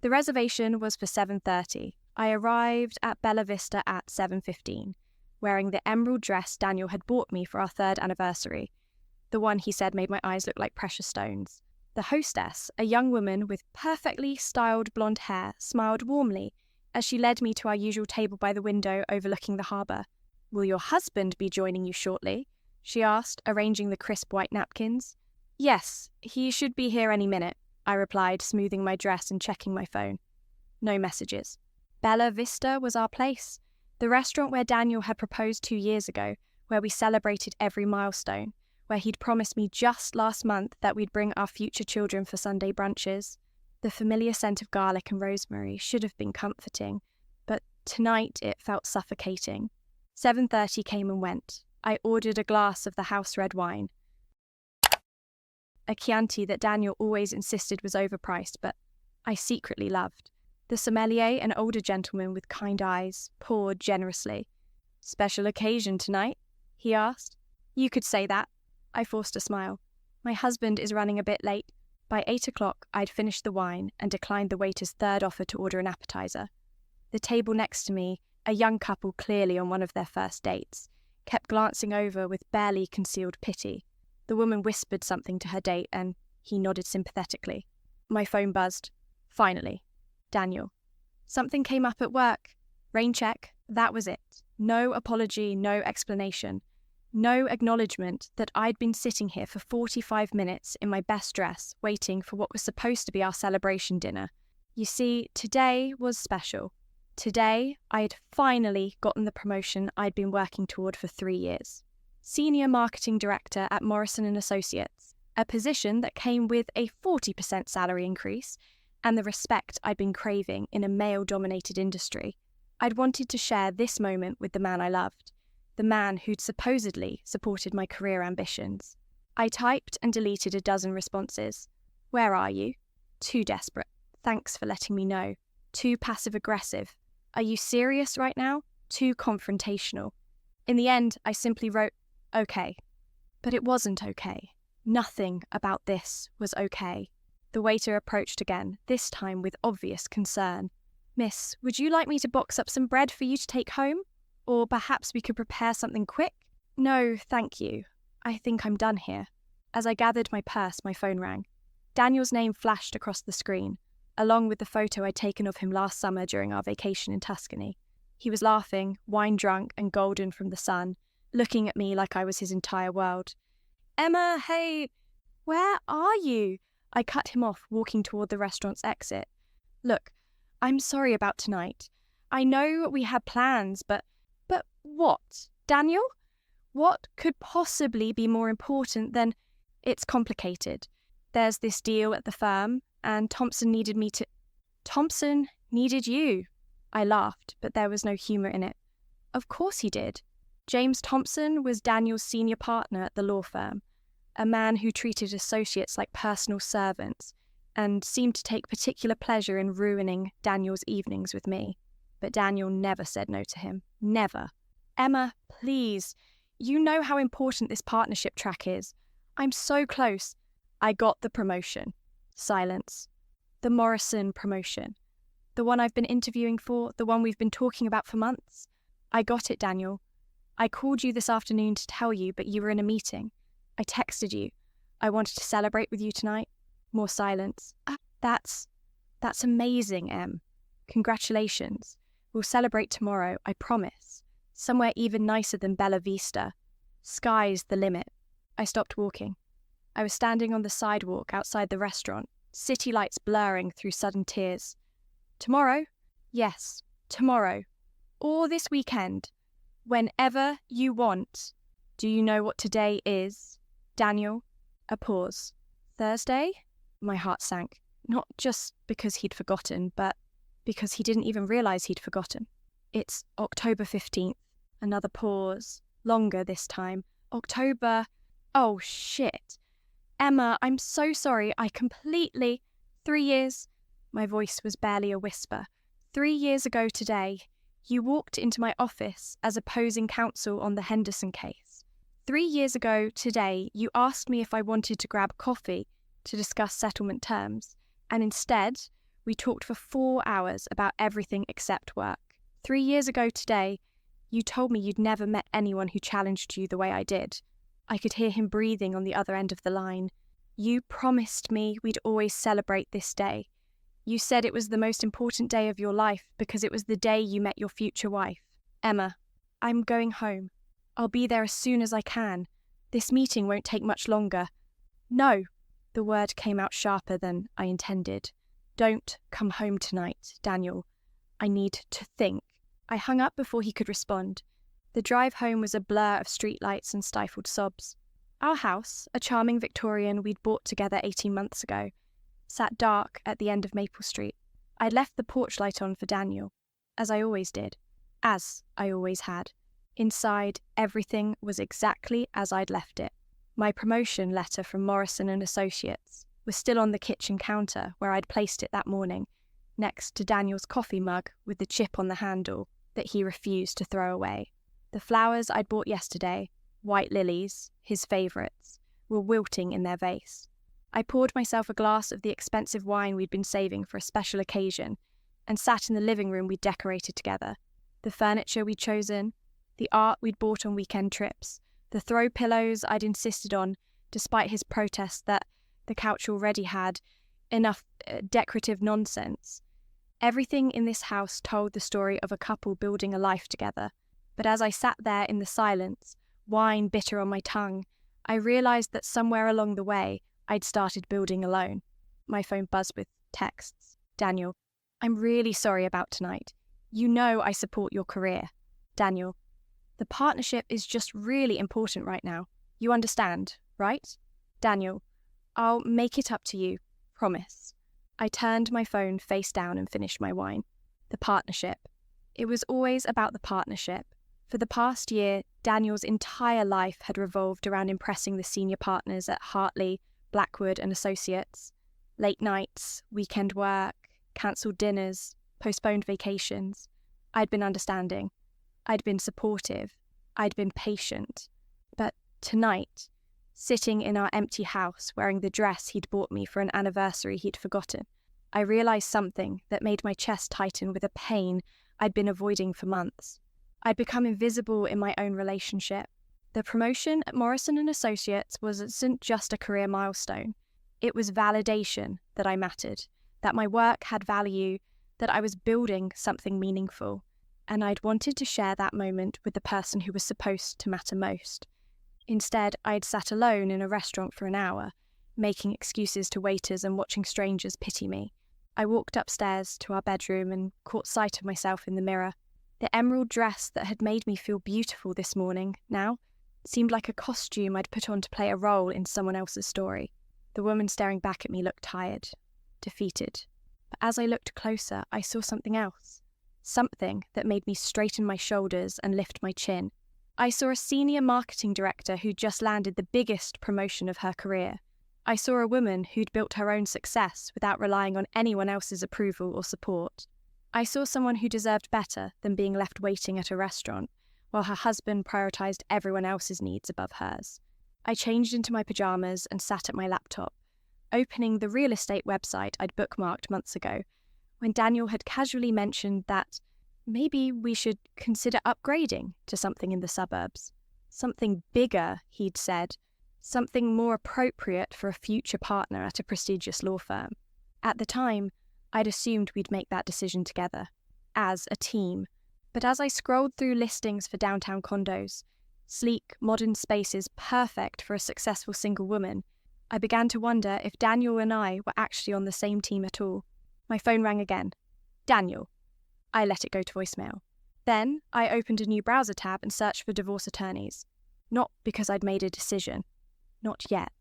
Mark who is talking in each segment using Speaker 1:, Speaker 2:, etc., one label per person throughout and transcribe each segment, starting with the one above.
Speaker 1: The reservation was for 7:30. I arrived at Bella Vista at 7:15, wearing the emerald dress Daniel had bought me for our 3rd anniversary, the one he said made my eyes look like precious stones. The hostess, a young woman with perfectly styled blonde hair, smiled warmly as she led me to our usual table by the window overlooking the harbour. "Will your husband be joining you shortly?" she asked, arranging the crisp white napkins. "Yes, he should be here any minute," I replied, smoothing my dress and checking my phone. No messages. Bella Vista was our place, the restaurant where Daniel had proposed 2 years ago, where we celebrated every milestone, where he'd promised me just last month that we'd bring our future children for Sunday brunches. The familiar scent of garlic and rosemary should have been comforting, but tonight it felt suffocating. 7:30 came and went. I ordered a glass of the house red wine, a Chianti that Daniel always insisted was overpriced, but I secretly loved. The sommelier, an older gentleman with kind eyes, poured generously. "Special occasion tonight?" he asked. "You could say that." I forced a smile. "My husband is running a bit late." By 8 o'clock, I'd finished the wine and declined the waiter's 3rd offer to order an appetizer. The table next to me, a young couple clearly on one of their first dates, kept glancing over with barely concealed pity. The woman whispered something to her date and he nodded sympathetically. My phone buzzed. Finally. Daniel. Something came up at work. Rain check. That was it. No apology, no explanation. No acknowledgement that I'd been sitting here for 45 minutes in my best dress, waiting for what was supposed to be our celebration dinner. You see, today was special. Today, I had finally gotten the promotion I'd been working toward for 3 years. Senior Marketing Director at Morrison & Associates, a position that came with a 40% salary increase and the respect I'd been craving in a male-dominated industry. I'd wanted to share this moment with the man I loved, the man who'd supposedly supported my career ambitions. I typed and deleted a dozen responses. "Where are you?" "Too desperate. Thanks for letting me know." "Too passive-aggressive." "Are you serious right now?" "Too confrontational." In the end, I simply wrote, "Okay." But it wasn't okay. Nothing about this was okay. The waiter approached again, this time with obvious concern. "Miss, would you like me to box up some bread for you to take home? Or perhaps we could prepare something quick?" "No, thank you. I think I'm done here." As I gathered my purse, my phone rang. Daniel's name flashed across the screen, along with the photo I'd taken of him last summer during our vacation in Tuscany. He was laughing, wine-drunk and golden from the sun, looking at me like I was his entire world. "Emma, hey, where are you?" I cut him off, walking toward the restaurant's exit. "Look, I'm sorry about tonight. I know we had plans, but what, Daniel? What could possibly be more important than... It's complicated. There's this deal at the firm, and Thompson needed me to... Thompson needed you." I laughed, but there was no humour in it. Of course he did. James Thompson was Daniel's senior partner at the law firm, a man who treated associates like personal servants and seemed to take particular pleasure in ruining Daniel's evenings with me. But Daniel never said no to him. Never. "Emma, please. You know how important this partnership track is. I'm so close." "I got the promotion." Silence. "The Morrison promotion. The one I've been interviewing for, the one we've been talking about for months." "I got it, Daniel. I called you this afternoon to tell you, but you were in a meeting. I texted you. I wanted to celebrate with you tonight." More silence. That's amazing, Em. Congratulations. We'll celebrate tomorrow, I promise. Somewhere even nicer than Bella Vista. Sky's the limit." I stopped walking. I was standing on the sidewalk outside the restaurant, city lights blurring through sudden tears. "Tomorrow?" "Yes, tomorrow. Or this weekend. Whenever you want." "Do you know what today is, Daniel?" A pause. "Thursday?" My heart sank. Not just because he'd forgotten, but because he didn't even realise he'd forgotten. "It's October 15th. Another pause. Longer this time. "October... Oh, shit. Emma, I'm so sorry. I completely... 3 years..." My voice was barely a whisper. 3 years ago today, you walked into my office as opposing counsel on the Henderson case. 3 years ago today, you asked me if I wanted to grab coffee to discuss settlement terms, and instead, We talked for 4 hours about everything except work. 3 years ago today, you told me you'd never met anyone who challenged you the way I did. I could hear him breathing on the other end of the line. You promised me we'd always celebrate this day. You said it was the most important day of your life because it was the day you met your future wife. Emma, I'm going home. I'll be there as soon as I can. This meeting won't take much longer. No, the word came out sharper than I intended. Don't come home tonight, Daniel. I need to think. I hung up before he could respond. The drive home was a blur of streetlights and stifled sobs. Our house, a charming Victorian we'd bought together 18 months ago, sat dark at the end of Maple Street. I'd left the porch light on for Daniel, as I always did, as I always had. Inside, everything was exactly as I'd left it. My promotion letter from Morrison and Associates was still on the kitchen counter where I'd placed it that morning, next to Daniel's coffee mug with the chip on the handle that he refused to throw away. The flowers I'd bought yesterday, white lilies, his favourites, were wilting in their vase. I poured myself a glass of the expensive wine we'd been saving for a special occasion and sat in the living room we'd decorated together. The furniture we'd chosen, the art we'd bought on weekend trips, the throw pillows I'd insisted on despite his protest that the couch already had enough decorative nonsense. Everything in this house told the story of a couple building a life together. But as I sat there in the silence, wine bitter on my tongue, I realised that somewhere along the way, I'd started building alone. My phone buzzed with texts. Daniel, I'm really sorry about tonight. You know I support your career. Daniel, the partnership is just really important right now. You understand, right? Daniel, I'll make it up to you. Promise. I turned my phone face down and finished my wine. The partnership. It was always about the partnership. For the past year, Daniel's entire life had revolved around impressing the senior partners at Hartley, Blackwood and Associates. Late nights, weekend work, cancelled dinners, postponed vacations. I'd been understanding. I'd been supportive. I'd been patient. But tonight, sitting in our empty house wearing the dress he'd bought me for an anniversary he'd forgotten, I realised something that made my chest tighten with a pain I'd been avoiding for months. I'd become invisible in my own relationship. The promotion at Morrison and Associates wasn't just a career milestone. It was validation that I mattered, that my work had value, that I was building something meaningful. And I'd wanted to share that moment with the person who was supposed to matter most. Instead, I'd sat alone in a restaurant for an hour, making excuses to waiters and watching strangers pity me. I walked upstairs to our bedroom and caught sight of myself in the mirror. The emerald dress that had made me feel beautiful this morning, now, seemed like a costume I'd put on to play a role in someone else's story. The woman staring back at me looked tired, defeated. But as I looked closer, I saw something else. Something that made me straighten my shoulders and lift my chin. I saw a senior marketing director who'd just landed the biggest promotion of her career. I saw a woman who'd built her own success without relying on anyone else's approval or support. I saw someone who deserved better than being left waiting at a restaurant while her husband prioritised everyone else's needs above hers. I changed into my pyjamas and sat at my laptop, opening the real estate website I'd bookmarked months ago, when Daniel had casually mentioned that maybe we should consider upgrading to something in the suburbs. Something bigger, he'd said. Something more appropriate for a future partner at a prestigious law firm. At the time, I'd assumed we'd make that decision together, as a team. But as I scrolled through listings for downtown condos, sleek, modern spaces perfect for a successful single woman, I began to wonder if Daniel and I were actually on the same team at all. My phone rang again. Daniel. I let it go to voicemail. Then I opened a new browser tab and searched for divorce attorneys. Not because I'd made a decision. Not yet.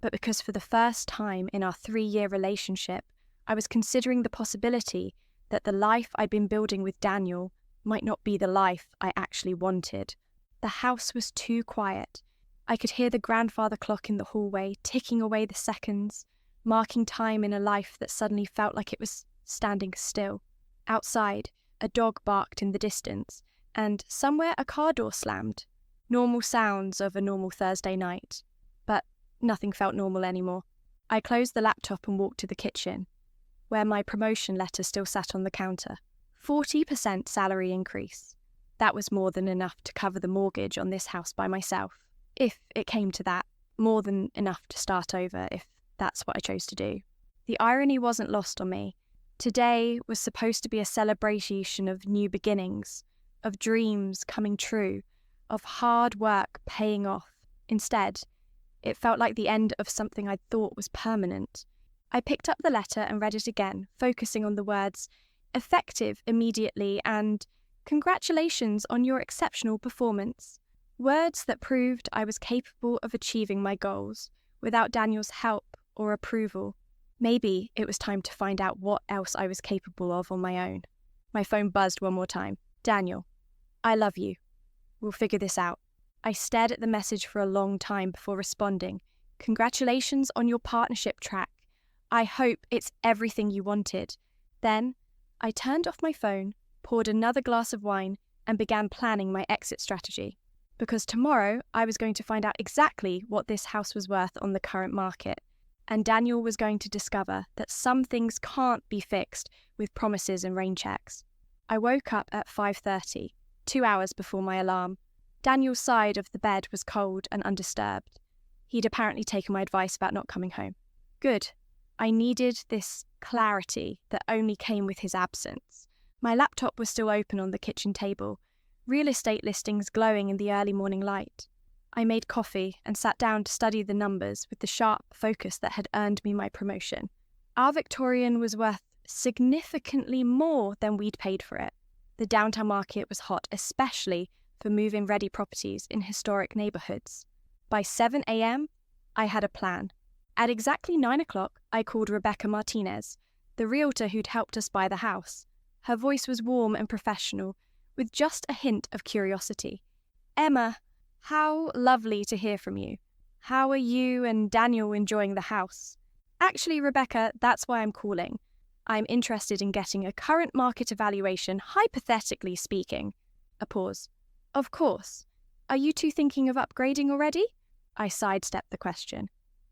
Speaker 1: But because for the first time in our 3-year relationship, I was considering the possibility that the life I'd been building with Daniel might not be the life I actually wanted. The house was too quiet. I could hear the grandfather clock in the hallway ticking away the seconds, marking time in a life that suddenly felt like it was standing still. Outside, a dog barked in the distance, and somewhere a car door slammed. Normal sounds of a normal Thursday night. But nothing felt normal anymore. I closed the laptop and walked to the kitchen. where my promotion letter still sat on the counter. 40% salary increase. That was more than enough to cover the mortgage on this house by myself. If it came to that, more than enough to start over if that's what I chose to do. The irony wasn't lost on me. Today was supposed to be a celebration of new beginnings, of dreams coming true, of hard work paying off. Instead, it felt like the end of something I'd thought was permanent. I picked up the letter and read it again, focusing on the words, effective immediately and congratulations on your exceptional performance. Words that proved I was capable of achieving my goals without Daniel's help or approval. Maybe it was time to find out what else I was capable of on my own. My phone buzzed one more time. Daniel, I love you. We'll figure this out. I stared at the message for a long time before responding. Congratulations on your partnership track. I hope it's everything you wanted. Then, I turned off my phone, poured another glass of wine, and began planning my exit strategy. Because tomorrow, I was going to find out exactly what this house was worth on the current market. And Daniel was going to discover that some things can't be fixed with promises and rain checks. I woke up at 5:30, 2 hours before my alarm. Daniel's side of the bed was cold and undisturbed. He'd apparently taken my advice about not coming home. Good. I needed this clarity that only came with his absence. My laptop was still open on the kitchen table, real estate listings glowing in the early morning light. I made coffee and sat down to study the numbers with the sharp focus that had earned me my promotion. Our Victorian was worth significantly more than we'd paid for it. The downtown market was hot, especially for move-in ready properties in historic neighbourhoods. By 7 a.m, I had a plan. At exactly 9 o'clock, I called Rebecca Martinez, the realtor who'd helped us buy the house. Her voice was warm and professional, with just a hint of curiosity. Emma, how lovely to hear from you. How are you and Daniel enjoying the house? Actually, Rebecca, that's why I'm calling. I'm interested in getting a current market evaluation, hypothetically speaking. A pause. Of course. Are you two thinking of upgrading already? I sidestepped the question.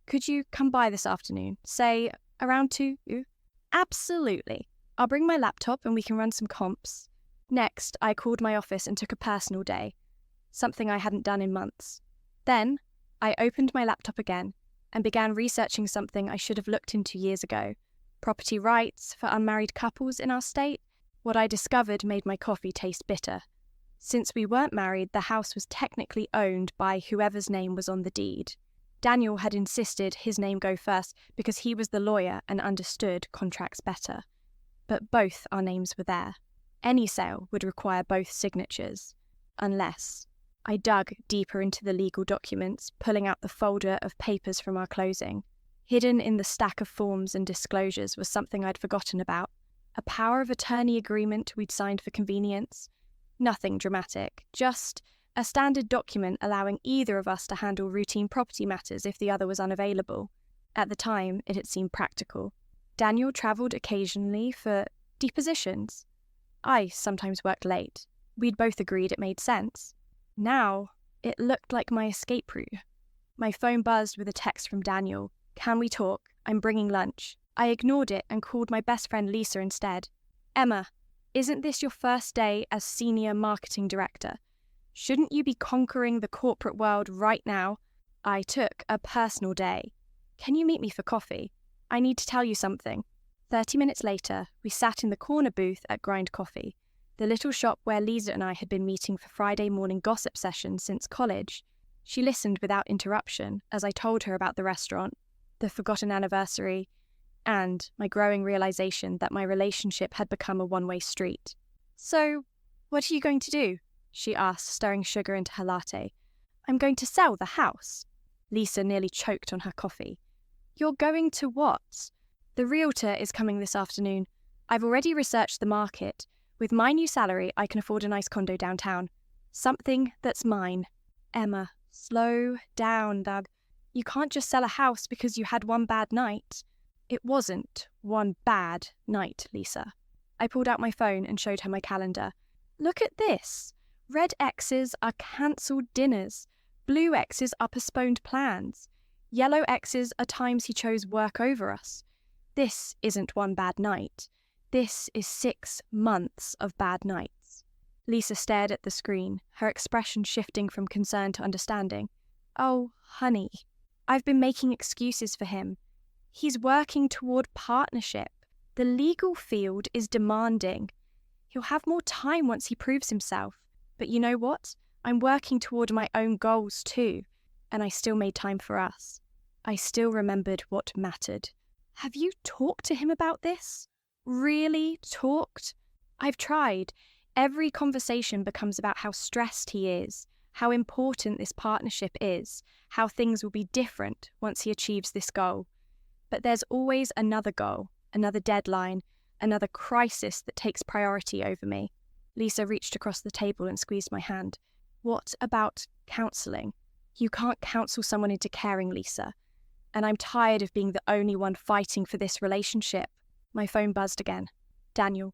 Speaker 1: Could you come by this afternoon? Say, around 2? Absolutely. I'll bring my laptop and we can run some comps. Next, I called my office and took a personal day, something I hadn't done in months. Then, I opened my laptop again and began researching something I should have looked into years ago. Property rights for unmarried couples in our state. What I discovered made my coffee taste bitter. Since we weren't married, the house was technically owned by whoever's name was on the deed. Daniel had insisted his name go first because he was the lawyer and understood contracts better. But both our names were there. Any sale would require both signatures. Unless... I dug deeper into the legal documents, pulling out the folder of papers from our closing. Hidden in the stack of forms and disclosures was something I'd forgotten about. A power of attorney agreement we'd signed for convenience. Nothing dramatic, just a standard document allowing either of us to handle routine property matters if the other was unavailable. At the time, it had seemed practical. Daniel travelled occasionally for depositions. I sometimes worked late. We'd both agreed it made sense. Now, it looked like my escape route. My phone buzzed with a text from Daniel. Can we talk? I'm bringing lunch. I ignored it and called my best friend Lisa instead. Emma, isn't this your first day as senior marketing director? Shouldn't you be conquering the corporate world right now? I took a personal day. Can you meet me for coffee? I need to tell you something. 30 minutes later, we sat in the corner booth at Grind Coffee, the little shop where Lisa and I had been meeting for Friday morning gossip sessions since college. She listened without interruption as I told her about the restaurant, the forgotten anniversary, and my growing realization that my relationship had become a one-way street. So, what are you going to do? She asked, stirring sugar into her latte. I'm going to sell the house. Lisa nearly choked on her coffee. You're going to what? The realtor is coming this afternoon. I've already researched the market. With my new salary, I can afford a nice condo downtown. Something that's mine. Emma, slow down, Doug. You can't just sell a house because you had one bad night. It wasn't one bad night, Lisa. I pulled out my phone and showed her my calendar. Look at this. Red X's are cancelled dinners. Blue X's are postponed plans. Yellow X's are times he chose work over us. This isn't one bad night. This is 6 months of bad nights. Lisa stared at the screen, her expression shifting from concern to understanding. Oh, honey, I've been making excuses for him. He's working toward partnership. The legal field is demanding. He'll have more time once he proves himself. But you know what? I'm working toward my own goals too, and I still made time for us. I still remembered what mattered. Have you talked to him about this? Really talked? I've tried. Every conversation becomes about how stressed he is, how important this partnership is, how things will be different once he achieves this goal. But there's always another goal, another deadline, another crisis that takes priority over me. Lisa reached across the table and squeezed my hand. What about counselling? You can't counsel someone into caring, Lisa. And I'm tired of being the only one fighting for this relationship. My phone buzzed again. Daniel,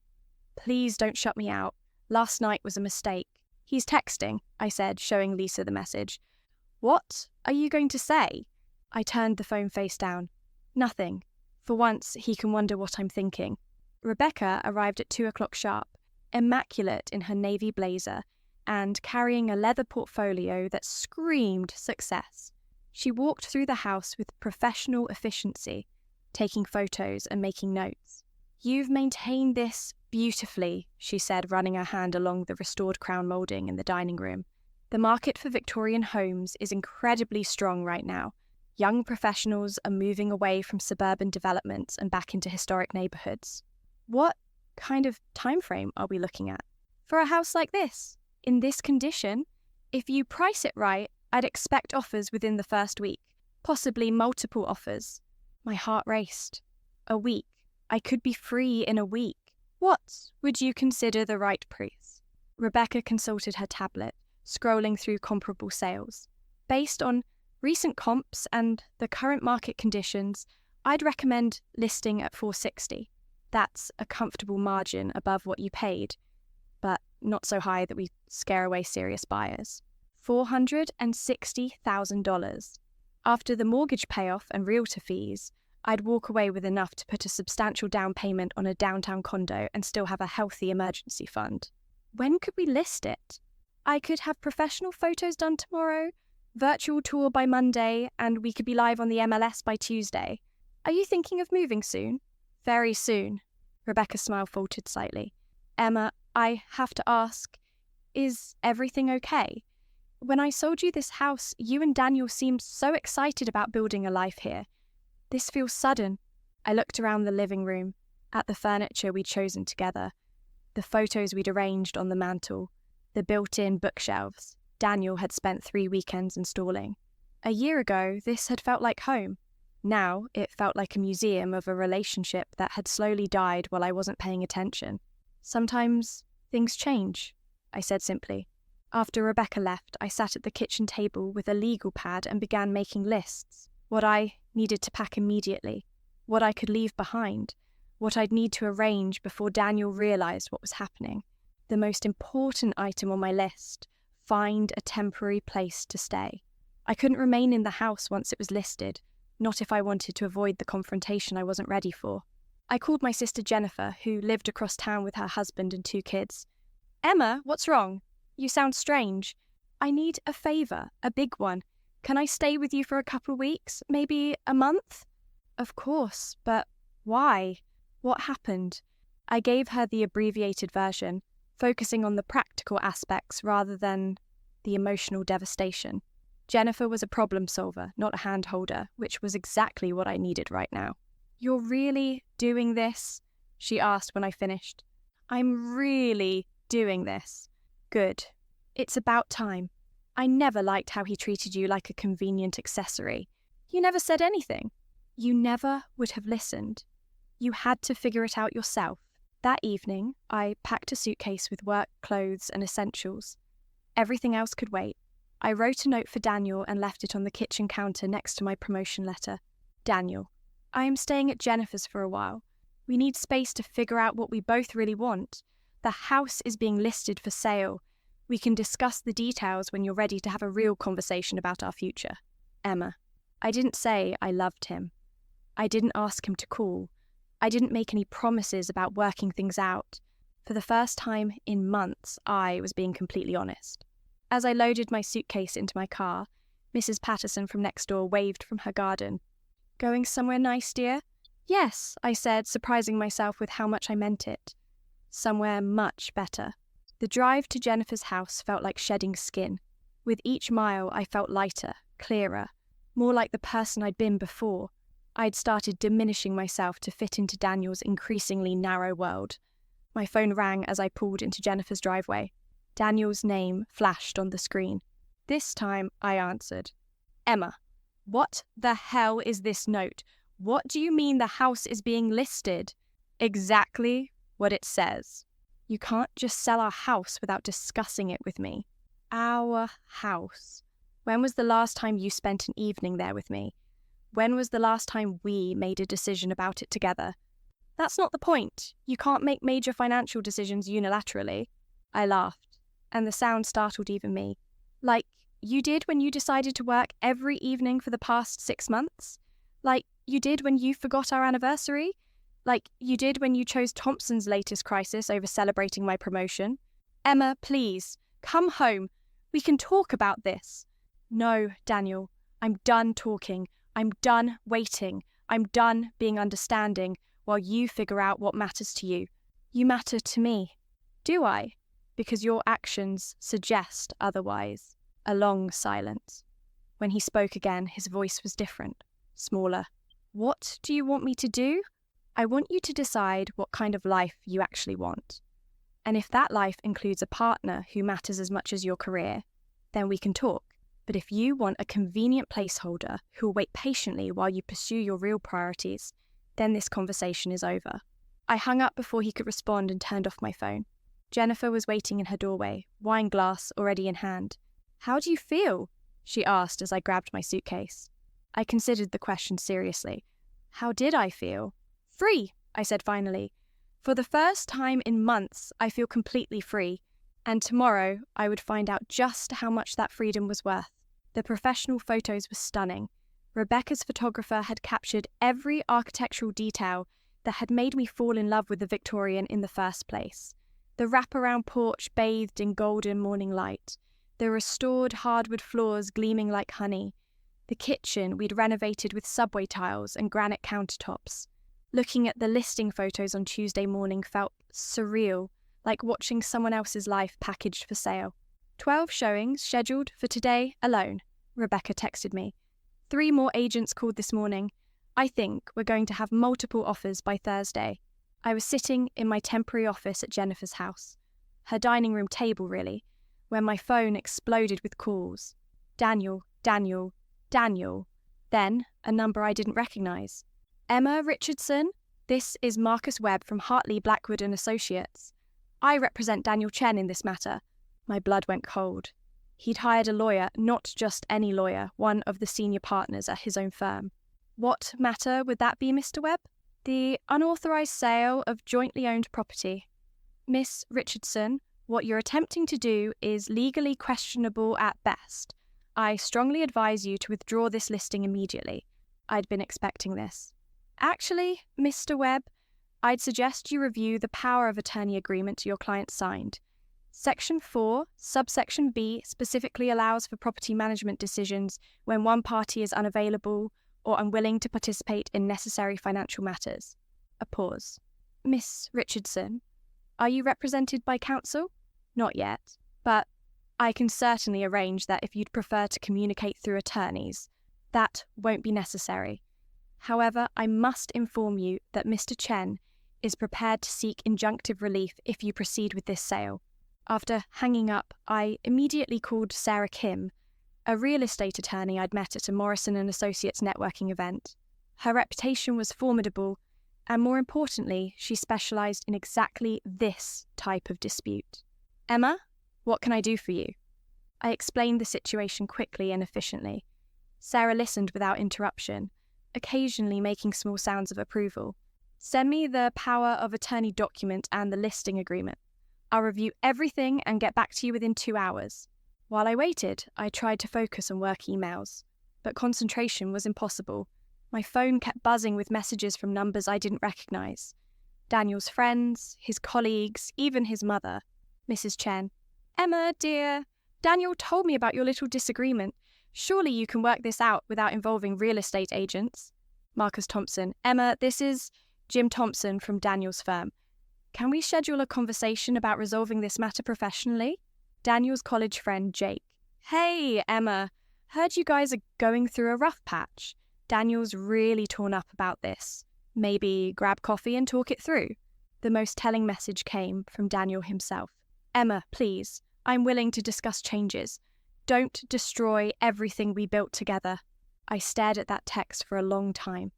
Speaker 1: please don't shut me out. Last night was a mistake. He's texting, I said, showing Lisa the message. What are you going to say? I turned the phone face down. Nothing. For once, he can wonder what I'm thinking. Rebecca arrived at 2:00 sharp, immaculate in her navy blazer, and carrying a leather portfolio that screamed success. She walked through the house with professional efficiency, taking photos and making notes. You've maintained this beautifully, she said, running her hand along the restored crown moulding in the dining room. The market for Victorian homes is incredibly strong right now. Young professionals are moving away from suburban developments and back into historic neighbourhoods. What kind of time frame are we looking at? For a house like this, in this condition, if you price it right, I'd expect offers within the first week, possibly multiple offers. My heart raced. A week. I could be free in a week. What would you consider the right price? Rebecca consulted her tablet, scrolling through comparable sales. Based on recent comps and the current market conditions, I'd recommend listing at $460. That's a comfortable margin above what you paid, but not so high that we scare away serious buyers. $460,000. After the mortgage payoff and realtor fees, I'd walk away with enough to put a substantial down payment on a downtown condo and still have a healthy emergency fund. When could we list it? I could have professional photos done tomorrow, virtual tour by Monday, and we could be live on the MLS by Tuesday. Are you thinking of moving soon? Very soon. Rebecca's smile faltered slightly. Emma, I have to ask, is everything okay? When I sold you this house, you and Daniel seemed so excited about building a life here. This feels sudden. I looked around the living room, at the furniture we'd chosen together, the photos we'd arranged on the mantel, the built-in bookshelves Daniel had spent 3 weekends installing. A year ago, this had felt like home. Now, it felt like a museum of a relationship that had slowly died while I wasn't paying attention. Sometimes things change, I said simply. After Rebecca left, I sat at the kitchen table with a legal pad and began making lists. What I needed to pack immediately, what I could leave behind, what I'd need to arrange before Daniel realised what was happening. The most important item on my list, find a temporary place to stay. I couldn't remain in the house once it was listed, not if I wanted to avoid the confrontation I wasn't ready for. I called my sister Jennifer, who lived across town with her husband and 2 kids. Emma, what's wrong? You sound strange. I need a favour, a big one. Can I stay with you for a couple of weeks? Maybe a month? Of course, but why? What happened? I gave her the abbreviated version, focusing on the practical aspects rather than the emotional devastation. Jennifer was a problem solver, not a hand holder, which was exactly what I needed right now. You're really doing this? She asked when I finished. I'm really doing this. Good. It's about time. I never liked how he treated you like a convenient accessory. You never said anything. You never would have listened. You had to figure it out yourself. That evening, I packed a suitcase with work, clothes, and essentials. Everything else could wait. I wrote a note for Daniel and left it on the kitchen counter next to my promotion letter. Daniel, I am staying at Jennifer's for a while. We need space to figure out what we both really want. The house is being listed for sale. We can discuss the details when you're ready to have a real conversation about our future. Emma. I didn't say I loved him. I didn't ask him to call, I didn't make any promises about working things out. For the first time in months, I was being completely honest. As I loaded my suitcase into my car, Mrs. Patterson from next door waved from her garden. "Going somewhere nice, dear?" "Yes," I said, surprising myself with how much I meant it. Somewhere much better. The drive to Jennifer's house felt like shedding skin. With each mile, I felt lighter, clearer, more like the person I'd been before. I'd started diminishing myself to fit into Daniel's increasingly narrow world. My phone rang as I pulled into Jennifer's driveway. Daniel's name flashed on the screen. This time, I answered. "Emma, what the hell is this note? What do you mean the house is being listed?" "Exactly what it says. You can't just sell our house without discussing it with me." "Our house. When was the last time you spent an evening there with me? When was the last time we made a decision about it together?" "That's not the point. You can't make major financial decisions unilaterally." I laughed, and the sound startled even me. "Like you did when you decided to work every evening for the past 6 months? Like you did when you forgot our anniversary? Like you did when you chose Thompson's latest crisis over celebrating my promotion? Emma, please, come home. We can talk about this." "No, Daniel, I'm done talking. I'm done waiting. I'm done being understanding while you figure out what matters to you. You matter to me." "Do I?" "Because your actions suggest otherwise." A long silence. When he spoke again, his voice was different, smaller. "What do you want me to do?" "I want you to decide what kind of life you actually want. And if that life includes a partner who matters as much as your career, then we can talk. But if you want a convenient placeholder who will wait patiently while you pursue your real priorities, then this conversation is over." I hung up before he could respond and turned off my phone. Jennifer was waiting in her doorway, wine glass already in hand. "How do you feel?" she asked as I grabbed my suitcase. I considered the question seriously. How did I feel? "Free," I said finally. "For the first time in months, I feel completely free. And tomorrow, I would find out just how much that freedom was worth." The professional photos were stunning. Rebecca's photographer had captured every architectural detail that had made me fall in love with the Victorian in the first place. The wraparound porch bathed in golden morning light. The restored hardwood floors gleaming like honey. The kitchen we'd renovated with subway tiles and granite countertops. Looking at the listing photos on Tuesday morning felt surreal, like watching someone else's life packaged for sale. 12 showings scheduled for today alone, Rebecca texted me. 3 more agents called this morning. I think we're going to have multiple offers by Thursday. I was sitting in my temporary office at Jennifer's house. Her dining room table, really, when my phone exploded with calls. Daniel, Daniel, Daniel. Then a number I didn't recognise. "Emma Richardson, this is Marcus Webb from Hartley, Blackwood and Associates. I represent Daniel Chen in this matter." My blood went cold. He'd hired a lawyer, not just any lawyer, one of the senior partners at his own firm. "What matter would that be, Mr. Webb?" "The unauthorised sale of jointly owned property. Miss Richardson, what you're attempting to do is legally questionable at best. I strongly advise you to withdraw this listing immediately." I'd been expecting this. "Actually, Mr. Webb, I'd suggest you review the power of attorney agreement your client signed. Section 4, subsection B specifically allows for property management decisions when one party is unavailable or unwilling to participate in necessary financial matters." A pause. "Miss Richardson, are you represented by counsel?" "Not yet, but I can certainly arrange that if you'd prefer to communicate through attorneys. That won't be necessary. However, I must inform you that Mr. Chen is prepared to seek injunctive relief if you proceed with this sale." After hanging up, I immediately called Sarah Kim, a real estate attorney I'd met at a Morrison & Associates networking event. Her reputation was formidable, and more importantly, she specialised in exactly this type of dispute. "Emma, what can I do for you?" I explained the situation quickly and efficiently. Sarah listened without interruption, occasionally making small sounds of approval. "Send me the power of attorney document and the listing agreement. I'll review everything and get back to you within 2 hours." While I waited, I tried to focus on work emails, but concentration was impossible. My phone kept buzzing with messages from numbers I didn't recognize. Daniel's friends, his colleagues, even his mother. Mrs. Chen. Emma, dear, Daniel told me about your little disagreement. Surely you can work this out without involving real estate agents. Marcus Thompson. Emma, this is Jim Thompson from Daniel's firm. Can we schedule a conversation about resolving this matter professionally? Daniel's college friend, Jake. Hey, Emma. Heard you guys are going through a rough patch. Daniel's really torn up about this. Maybe grab coffee and talk it through. The most telling message came from Daniel himself. Emma, please. I'm willing to discuss changes. Don't destroy everything we built together. I stared at that text for a long time.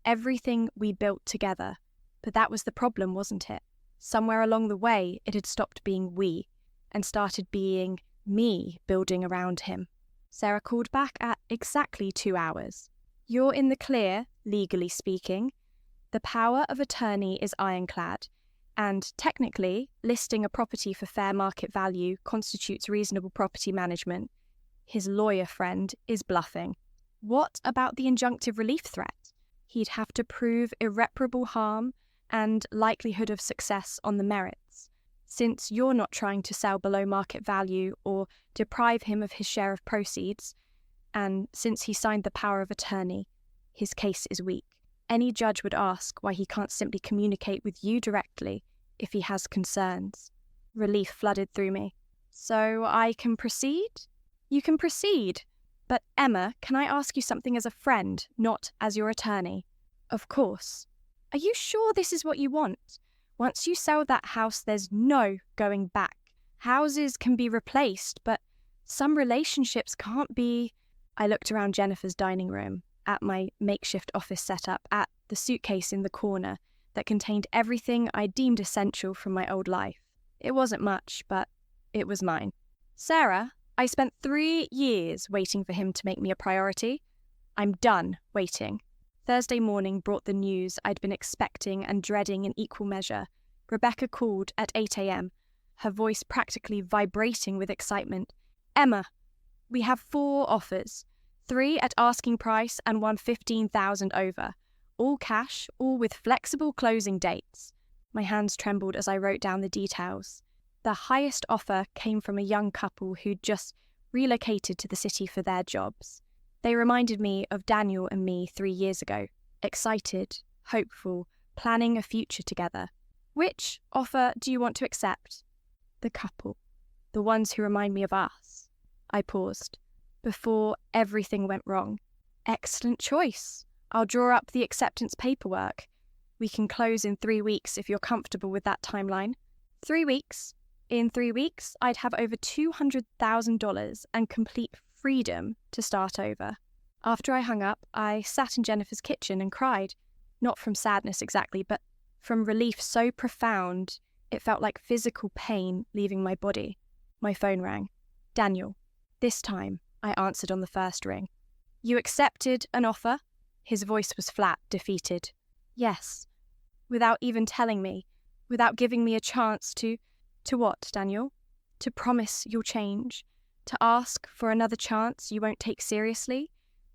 Speaker 1: Everything we built together. But that was the problem, wasn't it? Somewhere along the way, it had stopped being we and started being me building around him. Sarah called back at exactly 2 hours. You're in the clear, legally speaking. The power of attorney is ironclad, and technically, listing a property for fair market value constitutes reasonable property management. His lawyer friend is bluffing. What about the injunctive relief threat? He'd have to prove irreparable harm and likelihood of success on the merits. Since you're not trying to sell below market value or deprive him of his share of proceeds, and since he signed the power of attorney, his case is weak. Any judge would ask why he can't simply communicate with you directly if he has concerns. Relief flooded through me. So I can proceed? You can proceed. But Emma, can I ask you something as a friend, not as your attorney? Of course. Are you sure this is what you want? Once you sell that house, there's no going back. Houses can be replaced, but some relationships can't be. I looked around Jennifer's dining room, at my makeshift office setup, at the suitcase in the corner that contained everything I deemed essential from my old life. It wasn't much, but it was mine. Sarah, I spent 3 years waiting for him to make me a priority. I'm done waiting. Thursday morning brought the news I'd been expecting and dreading in equal measure. Rebecca called at 8 a.m., her voice practically vibrating with excitement. Emma, we have 4 offers, 3 at asking price and 1 $15,000 over. All cash, all with flexible closing dates. My hands trembled as I wrote down the details. The highest offer came from a young couple who'd just relocated to the city for their jobs. They reminded me of Daniel and me 3 years ago, excited, hopeful, planning a future together. Which offer do you want to accept? The couple. The ones who remind me of us. I paused. Before everything went wrong. Excellent choice. I'll draw up the acceptance paperwork. We can close in 3 weeks if you're comfortable with that timeline. 3 weeks. In 3 weeks, I'd have over $200,000 and complete freedom to start over. After I hung up, I sat in Jennifer's kitchen and cried. Not from sadness exactly, but from relief so profound it felt like physical pain leaving my body. My phone rang. Daniel. This time, I answered on the first ring. You accepted an offer? His voice was flat, defeated. Yes. Without even telling me, without giving me a chance to what, Daniel? To promise you'll change? To ask for another chance you won't take seriously?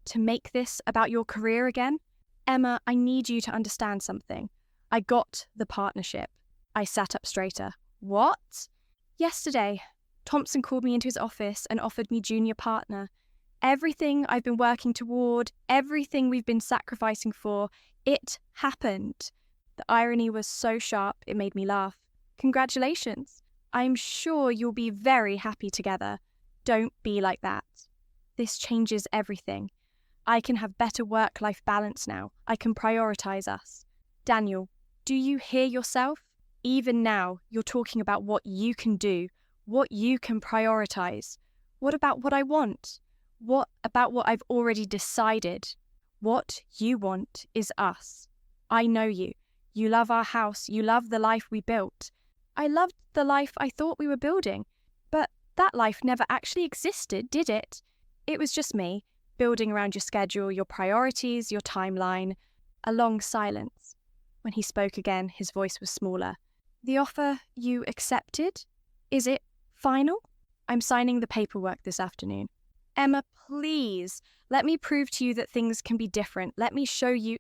Speaker 1: To make this about your career again? Emma, I need you to understand something. I got the partnership. I sat up straighter. What? Yesterday, Thompson called me into his office and offered me junior partner. Everything I've been working toward, everything we've been sacrificing for, it happened. The irony was so sharp it made me laugh. Congratulations. I'm sure you'll be very happy together. Don't be like that. This changes everything. I can have better work-life balance now. I can prioritize us. Daniel, do you hear yourself? Even now, you're talking about what you can do, what you can prioritize. What about what I want? What about what I've already decided? What you want is us. I know you. You love our house. You love the life we built. I loved the life I thought we were building. But that life never actually existed, did it? It was just me, building around your schedule, your priorities, your timeline. A long silence. When he spoke again, his voice was smaller. The offer you accepted? Is it final? I'm signing the paperwork this afternoon. Emma, please, let me prove to you that things can be different. Let me show you.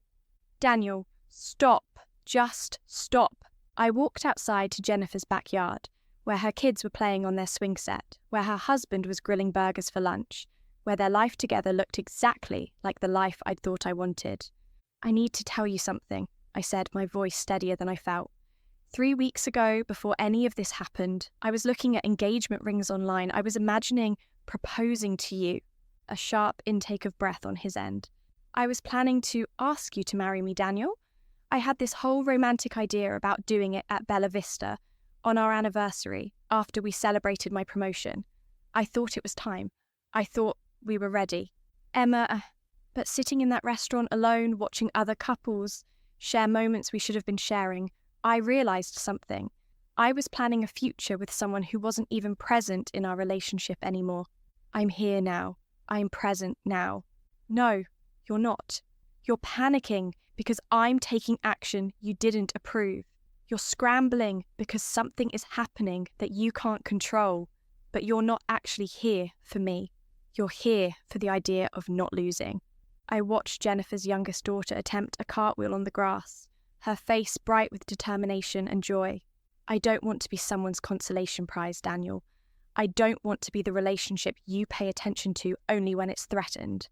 Speaker 1: Daniel, stop. Just stop. I walked outside to Jennifer's backyard, where her kids were playing on their swing set, where her husband was grilling burgers for lunch, where their life together looked exactly like the life I'd thought I wanted. I need to tell you something, I said, my voice steadier than I felt. 3 weeks ago, before any of this happened, I was looking at engagement rings online. I was imagining proposing to you. A sharp intake of breath on his end. I was planning to ask you to marry me, Daniel. I had this whole romantic idea about doing it at Bella Vista on our anniversary after we celebrated my promotion. I thought it was time. I thought we were ready. Emma, but sitting in that restaurant alone, watching other couples share moments we should have been sharing, I realised something. I was planning a future with someone who wasn't even present in our relationship anymore. I'm here now. I'm present now. No, you're not. You're panicking because I'm taking action you didn't approve. You're scrambling because something is happening that you can't control, but you're not actually here for me. You're here for the idea of not losing. I watched Jennifer's youngest daughter attempt a cartwheel on the grass, her face bright with determination and joy. I don't want to be someone's consolation prize, Daniel. I don't want to be the relationship you pay attention to only when it's threatened.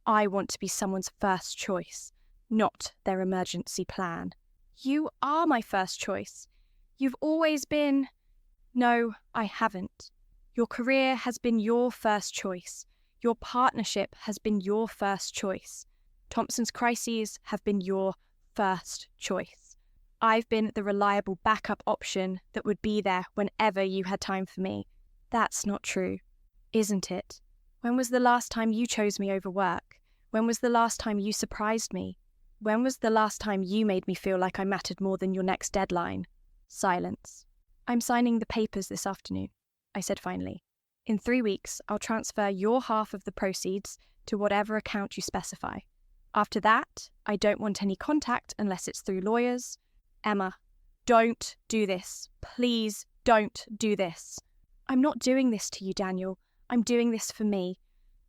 Speaker 1: I want to be someone's first choice, not their emergency plan. You are my first choice. You've always been... No, I haven't. Your career has been your first choice. Your partnership has been your first choice. Thompson's crises have been your first choice. I've been the reliable backup option that would be there whenever you had time for me. That's not true, isn't it? When was the last time you chose me over work? When was the last time you surprised me? When was the last time you made me feel like I mattered more than your next deadline? Silence. I'm signing the papers this afternoon, I said finally. In 3 weeks, I'll transfer your half of the proceeds to whatever account you specify. After that, I don't want any contact unless it's through lawyers. Emma, don't do this. Please don't do this. I'm not doing this to you, Daniel. I'm doing this for me.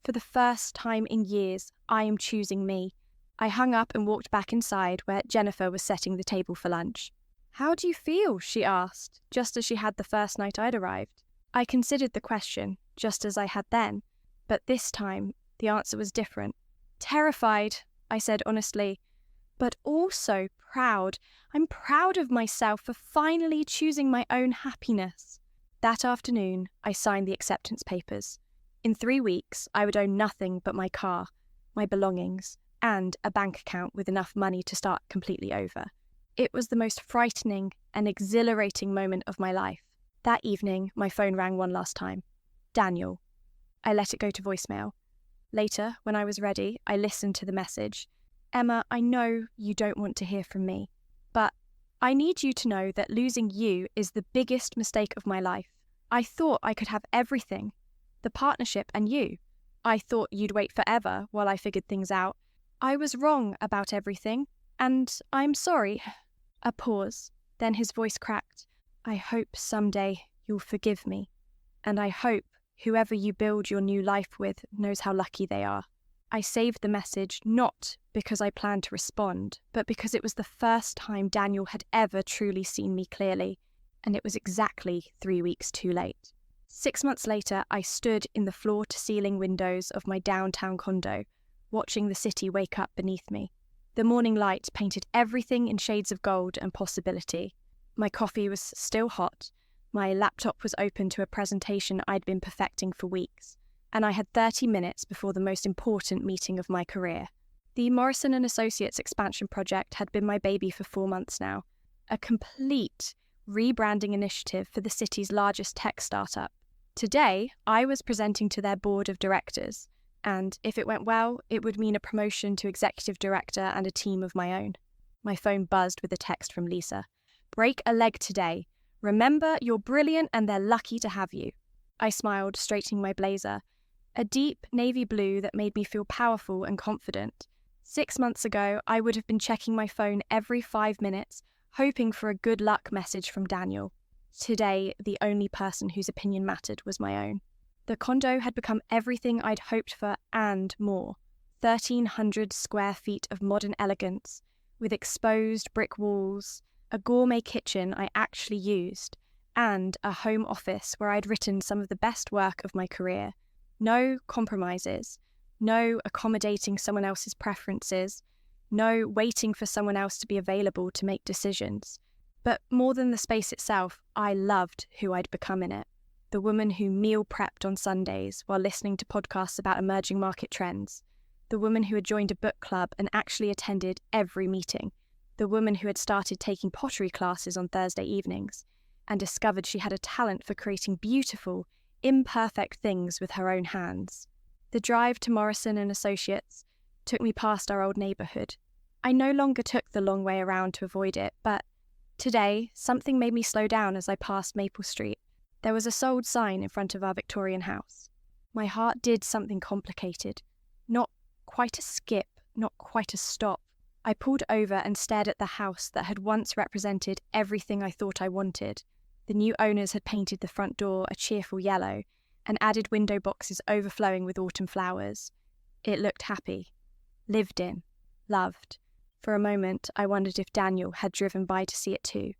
Speaker 1: For the first time in years, I am choosing me. I hung up and walked back inside where Jennifer was setting the table for lunch. How do you feel? She asked, just as she had the first night I'd arrived. I considered the question, just as I had then, but this time the answer was different. Terrified, I said honestly, but also proud. I'm proud of myself for finally choosing my own happiness. That afternoon, I signed the acceptance papers. In 3 weeks, I would own nothing but my car, my belongings, and a bank account with enough money to start completely over. It was the most frightening and exhilarating moment of my life. That evening, my phone rang one last time. Daniel. I let it go to voicemail. Later, when I was ready, I listened to the message. Emma, I know you don't want to hear from me, but I need you to know that losing you is the biggest mistake of my life. I thought I could have everything, the partnership and you. I thought you'd wait forever while I figured things out. I was wrong about everything, and I'm sorry. A pause, then his voice cracked. I hope someday you'll forgive me, and I hope whoever you build your new life with knows how lucky they are. I saved the message not because I planned to respond, but because it was the first time Daniel had ever truly seen me clearly, and it was exactly 3 weeks too late. 6 months later, I stood in the floor-to-ceiling windows of my downtown condo, watching the city wake up beneath me. The morning light painted everything in shades of gold and possibility. My coffee was still hot, my laptop was open to a presentation I'd been perfecting for weeks, and I had 30 minutes before the most important meeting of my career. The Morrison & Associates expansion project had been my baby for 4 months now, a complete rebranding initiative for the city's largest tech startup. Today, I was presenting to their board of directors, and if it went well, it would mean a promotion to executive director and a team of my own. My phone buzzed with a text from Lisa. Break a leg today. Remember, you're brilliant and they're lucky to have you. I smiled, straightening my blazer, a deep navy blue that made me feel powerful and confident. 6 months ago, I would have been checking my phone every 5 minutes, hoping for a good luck message from Daniel. Today, the only person whose opinion mattered was my own. The condo had become everything I'd hoped for and more. 1,300 square feet of modern elegance, with exposed brick walls, a gourmet kitchen I actually used, and a home office where I'd written some of the best work of my career. No compromises, no accommodating someone else's preferences, no waiting for someone else to be available to make decisions. But more than the space itself, I loved who I'd become in it. The woman who meal prepped on Sundays while listening to podcasts about emerging market trends. The woman who had joined a book club and actually attended every meeting. The woman who had started taking pottery classes on Thursday evenings and discovered she had a talent for creating beautiful, imperfect things with her own hands. The drive to Morrison & Associates took me past our old neighbourhood. I no longer took the long way around to avoid it, but today something made me slow down as I passed Maple Street. There was a sold sign in front of our Victorian house. My heart did something complicated. Not quite a skip, not quite a stop. I pulled over and stared at the house that had once represented everything I thought I wanted. The new owners had painted the front door a cheerful yellow and added window boxes overflowing with autumn flowers. It looked happy, lived in, loved. For a moment, I wondered if Daniel had driven by to see it too,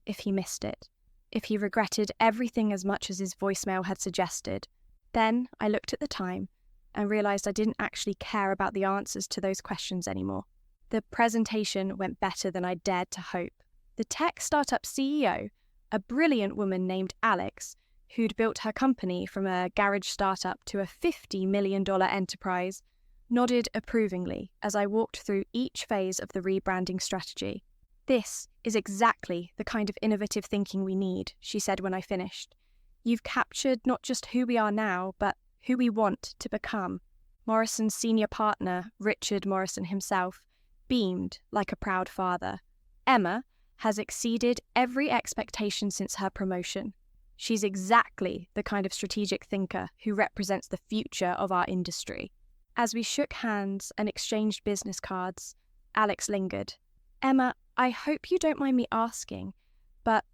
Speaker 1: if he missed it, if he regretted everything as much as his voicemail had suggested. Then I looked at the time and realised I didn't actually care about the answers to those questions anymore. The presentation went better than I dared to hope. The tech startup CEO, a brilliant woman named Alex, who'd built her company from a garage startup to a $50 million enterprise, nodded approvingly as I walked through each phase of the rebranding strategy. "This is exactly the kind of innovative thinking we need," she said when I finished. "You've captured not just who we are now, but who we want to become." Morrison's senior partner, Richard Morrison himself, beamed like a proud father. "Emma has exceeded every expectation since her promotion. She's exactly the kind of strategic thinker who represents the future of our industry." As we shook hands and exchanged business cards, Alex lingered. "Emma, I hope you don't mind me asking, but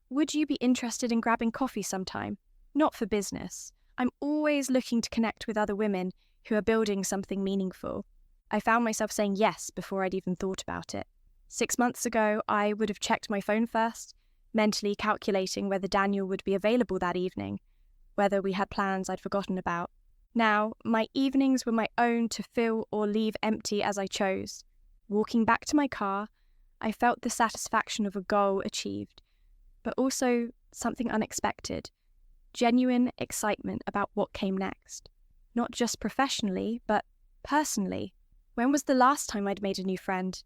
Speaker 1: would you be interested in grabbing coffee sometime? Not for business. I'm always looking to connect with other women who are building something meaningful." I found myself saying yes before I'd even thought about it. 6 months ago, I would have checked my phone first, mentally calculating whether Daniel would be available that evening, whether we had plans I'd forgotten about. Now, my evenings were my own to fill or leave empty as I chose. Walking back to my car, I felt the satisfaction of a goal achieved, but also something unexpected. Genuine excitement about what came next. Not just professionally, but personally. When was the last time I'd made a new friend?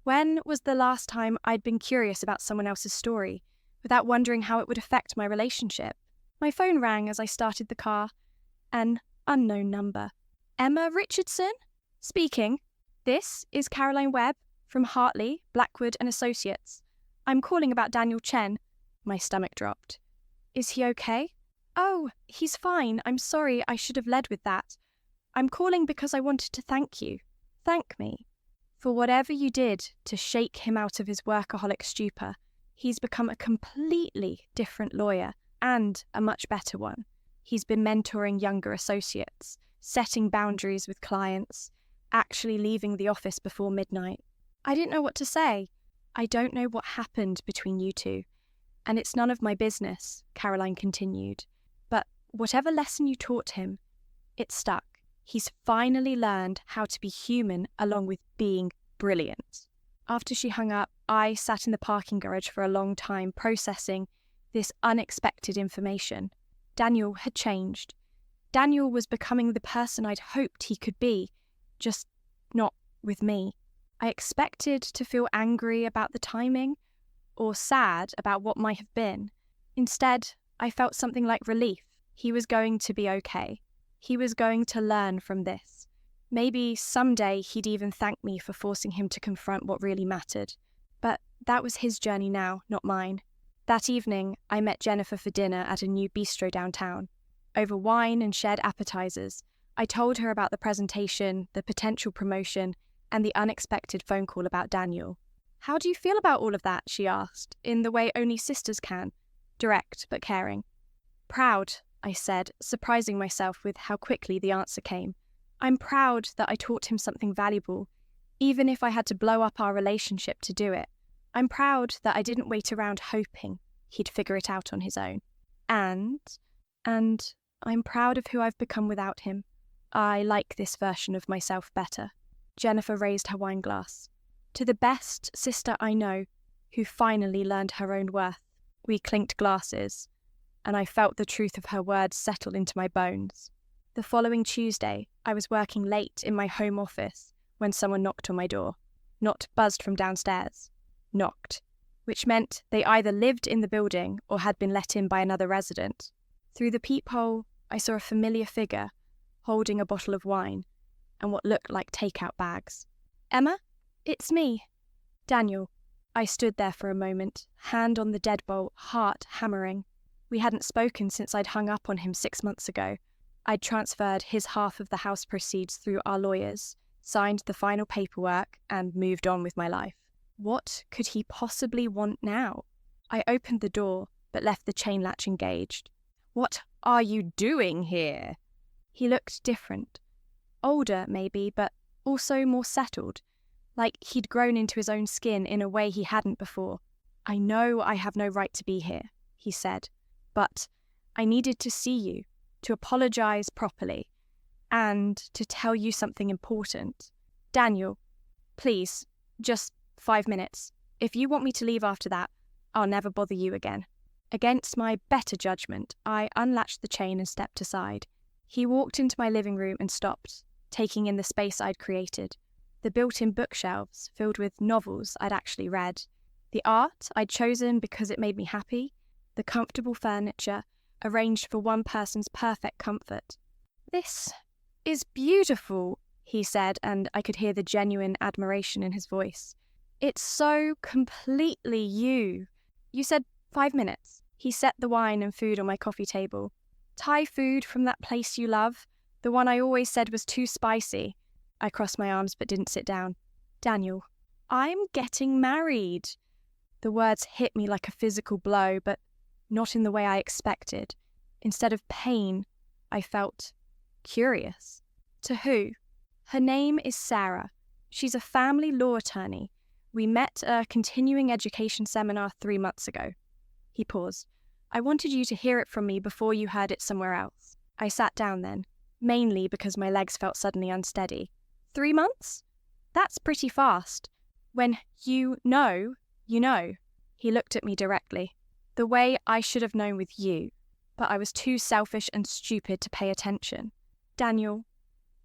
Speaker 1: When was the last time I'd been curious about someone else's story, without wondering how it would affect my relationship? My phone rang as I started the car. An unknown number. "Emma Richardson? Speaking. This is Caroline Webb from Hartley, Blackwood and Associates. I'm calling about Daniel Chen." My stomach dropped. "Is he okay?" "Oh, he's fine. I'm sorry, I should have led with that. I'm calling because I wanted to thank you. Thank me. For whatever you did to shake him out of his workaholic stupor, he's become a completely different lawyer and a much better one. He's been mentoring younger associates, setting boundaries with clients, actually leaving the office before midnight. I didn't know what to say. I don't know what happened between you two. And it's none of my business," Caroline continued. "But whatever lesson you taught him, it stuck. He's finally learned how to be human along with being brilliant." After she hung up, I sat in the parking garage for a long time processing this unexpected information. Daniel had changed. Daniel was becoming the person I'd hoped he could be, just not with me. I expected to feel angry about the timing, or sad about what might have been. Instead, I felt something like relief. He was going to be okay. He was going to learn from this. Maybe someday he'd even thank me for forcing him to confront what really mattered. But that was his journey now, not mine. That evening, I met Jennifer for dinner at a new bistro downtown. Over wine and shared appetizers, I told her about the presentation, the potential promotion, and the unexpected phone call about Daniel. "How do you feel about all of that?" she asked, in the way only sisters can, direct but caring. "Proud," I said, surprising myself with how quickly the answer came. I'm proud that I taught him something valuable, even if I had to blow up our relationship to do it. I'm proud that I didn't wait around hoping he'd figure it out on his own. And I'm proud of who I've become without him. I like this version of myself better. Jennifer raised her wine glass. To the best sister I know, who finally learned her own worth. We clinked glasses, and I felt the truth of her words settle into my bones. The following Tuesday, I was working late in my home office when someone knocked on my door. Not buzzed from downstairs. Knocked. Which meant they either lived in the building or had been let in by another resident. Through the peephole, I saw a familiar figure holding a bottle of wine and what looked like takeout bags. Emma? It's me. Daniel. I stood there for a moment, hand on the deadbolt, heart hammering. We hadn't spoken since I'd hung up on him 6 months ago. I'd transferred his half of the house proceeds through our lawyers, signed the final paperwork, and moved on with my life. What could he possibly want now? I opened the door, but left the chain latch engaged. What are you doing here? He looked different. Older, maybe, but also more settled. Like he'd grown into his own skin in a way he hadn't before. I know I have no right to be here, he said, but I needed to see you, to apologise properly, and to tell you something important. Daniel, please, just 5 minutes. If you want me to leave after that, I'll never bother you again. Against my better judgment, I unlatched the chain and stepped aside. He walked into my living room and stopped, taking in the space I'd created. The built-in bookshelves filled with novels I'd actually read. The art I'd chosen because it made me happy. The comfortable furniture arranged for one person's perfect comfort. This is beautiful, he said, and I could hear the genuine admiration in his voice. It's so completely you. You said 5 minutes. He set the wine and food on my coffee table. Thai food from that place you love, the one I always said was too spicy. I crossed my arms but didn't sit down. Daniel, I'm getting married. The words hit me like a physical blow, but not in the way I expected. Instead of pain, I felt curious. To who? Her name is Sarah. She's a family law attorney. We met at a continuing education seminar 3 months ago. He paused. I wanted you to hear it from me before you heard it somewhere else. I sat down then, mainly because my legs felt suddenly unsteady. 3 months? That's pretty fast. When you know, you know. He looked at me directly. The way I should have known with you, but I was too selfish and stupid to pay attention. Daniel,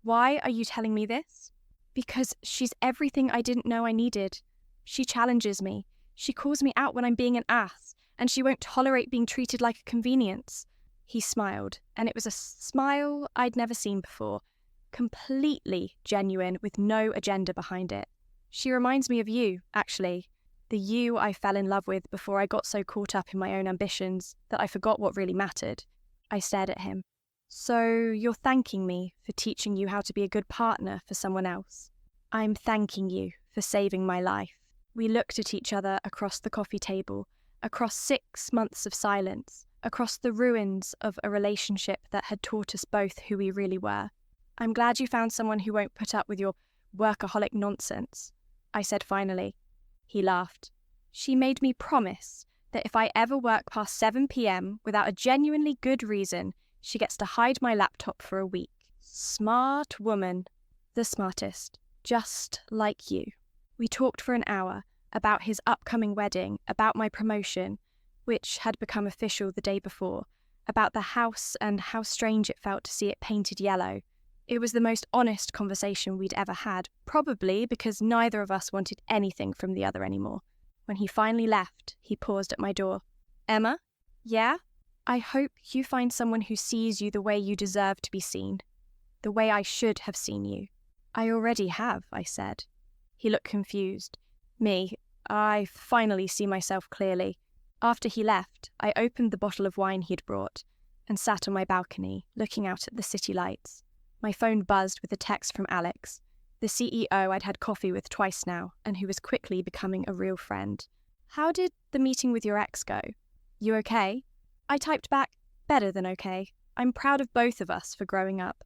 Speaker 1: why are you telling me this? Because she's everything I didn't know I needed. She challenges me. She calls me out when I'm being an ass, and she won't tolerate being treated like a convenience. He smiled, and it was a smile I'd never seen before. Completely genuine, with no agenda behind it. She reminds me of you, actually. The you I fell in love with before I got so caught up in my own ambitions that I forgot what really mattered. I stared at him. So you're thanking me for teaching you how to be a good partner for someone else. I'm thanking you for saving my life. We looked at each other across the coffee table, across 6 months of silence, across the ruins of a relationship that had taught us both who we really were. I'm glad you found someone who won't put up with your workaholic nonsense, I said finally. He laughed. She made me promise that if I ever work past 7 p.m. without a genuinely good reason, she gets to hide my laptop for a week. Smart woman. The smartest. Just like you. We talked for an hour about his upcoming wedding, about my promotion, which had become official the day before, about the house and how strange it felt to see it painted yellow. It was the most honest conversation we'd ever had, probably because neither of us wanted anything from the other anymore. When he finally left, he paused at my door. Emma? Yeah? I hope you find someone who sees you the way you deserve to be seen. The way I should have seen you. I already have, I said. He looked confused. Me, I finally see myself clearly. After he left, I opened the bottle of wine he'd brought and sat on my balcony, looking out at the city lights. My phone buzzed with a text from Alex, the CEO I'd had coffee with twice now, and who was quickly becoming a real friend. How did the meeting with your ex go? You okay? I typed back, better than okay. I'm proud of both of us for growing up.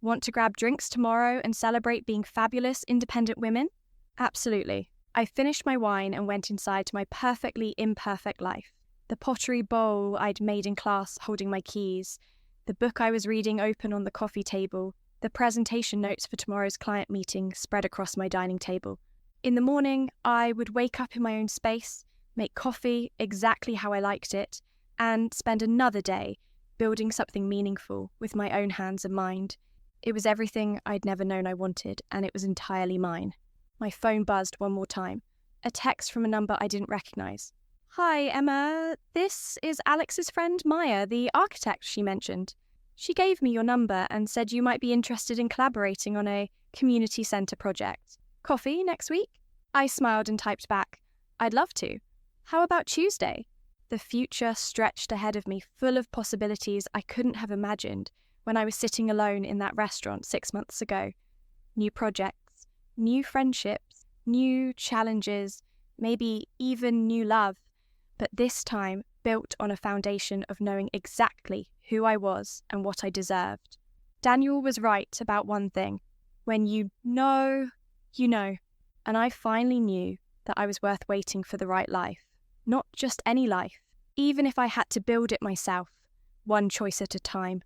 Speaker 1: Want to grab drinks tomorrow and celebrate being fabulous, independent women? Absolutely. I finished my wine and went inside to my perfectly imperfect life. The pottery bowl I'd made in class holding my keys, the book I was reading open on the coffee table, the presentation notes for tomorrow's client meeting spread across my dining table. In the morning, I would wake up in my own space, make coffee exactly how I liked it, and spend another day building something meaningful with my own hands and mind. It was everything I'd never known I wanted, and it was entirely mine. My phone buzzed one more time. A text from a number I didn't recognise. "Hi, Emma. This is Alex's friend Maya, the architect she mentioned. She gave me your number and said you might be interested in collaborating on a community centre project. Coffee next week?" I smiled and typed back, "I'd love to. How about Tuesday?" The future stretched ahead of me, full of possibilities I couldn't have imagined when I was sitting alone in that restaurant 6 months ago. New projects, new friendships, new challenges, maybe even new love, but this time built on a foundation of knowing exactly who I was and what I deserved. Daniel was right about one thing. When you know, you know. And I finally knew that I was worth waiting for the right life. Not just any life, even if I had to build it myself, one choice at a time.